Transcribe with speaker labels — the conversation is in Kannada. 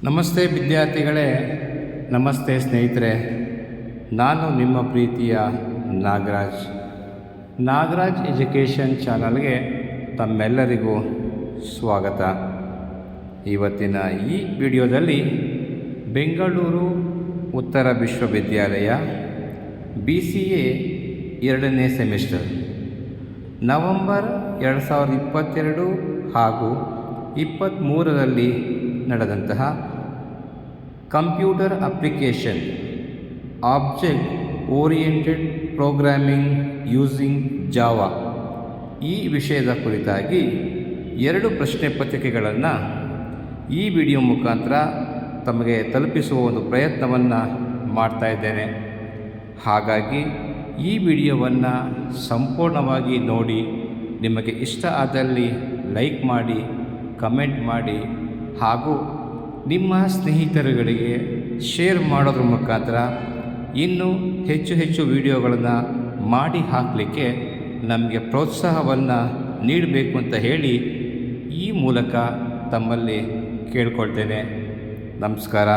Speaker 1: ನಮಸ್ತೆ ವಿದ್ಯಾರ್ಥಿಗಳೇ, ನಮಸ್ತೆ ಸ್ನೇಹಿತರೆ. ನಾನು ನಿಮ್ಮ ಪ್ರೀತಿಯ ನಾಗರಾಜ್ ಎಜುಕೇಷನ್ ಚಾನಲ್ಗೆ ತಮ್ಮೆಲ್ಲರಿಗೂ ಸ್ವಾಗತ. ಇವತ್ತಿನ ಈ ವಿಡಿಯೋದಲ್ಲಿ ಬೆಂಗಳೂರು ಉತ್ತರ ವಿಶ್ವವಿದ್ಯಾಲಯ BCA 2ನೇ ಸೆಮಿಸ್ಟರ್ ನವೆಂಬರ್ 2022 ಹಾಗೂ 23ರಲ್ಲಿ ನಡೆದಂತಹ computer application object oriented programming using Java ಈ ವಿಷಯದ ಕುರಿತಾಗಿ 2 ಪ್ರಶ್ನೆ ಪತ್ರಿಕೆಗಳನ್ನು ಈ ವಿಡಿಯೋ ಮುಖಾಂತರ ತಮಗೆ ತಲುಪಿಸುವ ಒಂದು ಪ್ರಯತ್ನವನ್ನು ಮಾಡ್ತಾ ಇದ್ದೇನೆ. ಹಾಗಾಗಿ ಈ ವಿಡಿಯೋವನ್ನು ಸಂಪೂರ್ಣವಾಗಿ ನೋಡಿ, ನಿಮಗೆ ಇಷ್ಟ ಆದಲ್ಲಿ ಲೈಕ್ ಮಾಡಿ, ಕಮೆಂಟ್ ಮಾಡಿ ಹಾಗೂ ನಿಮ್ಮ ಸ್ನೇಹಿತರುಗಳಿಗೆ ಶೇರ್ ಮಾಡೋದ್ರ ಮುಖಾಂತರ ಇನ್ನೂ ಹೆಚ್ಚು ವಿಡಿಯೋಗಳನ್ನು ಮಾಡಿ ಹಾಕಲಿಕ್ಕೆ ನಮಗೆ ಪ್ರೋತ್ಸಾಹವನ್ನು ನೀಡಬೇಕು ಅಂತ ಹೇಳಿ ಈ ಮೂಲಕ ತಮ್ಮಲ್ಲಿ ಕೇಳ್ಕೊಳ್ತೇನೆ. ನಮಸ್ಕಾರ.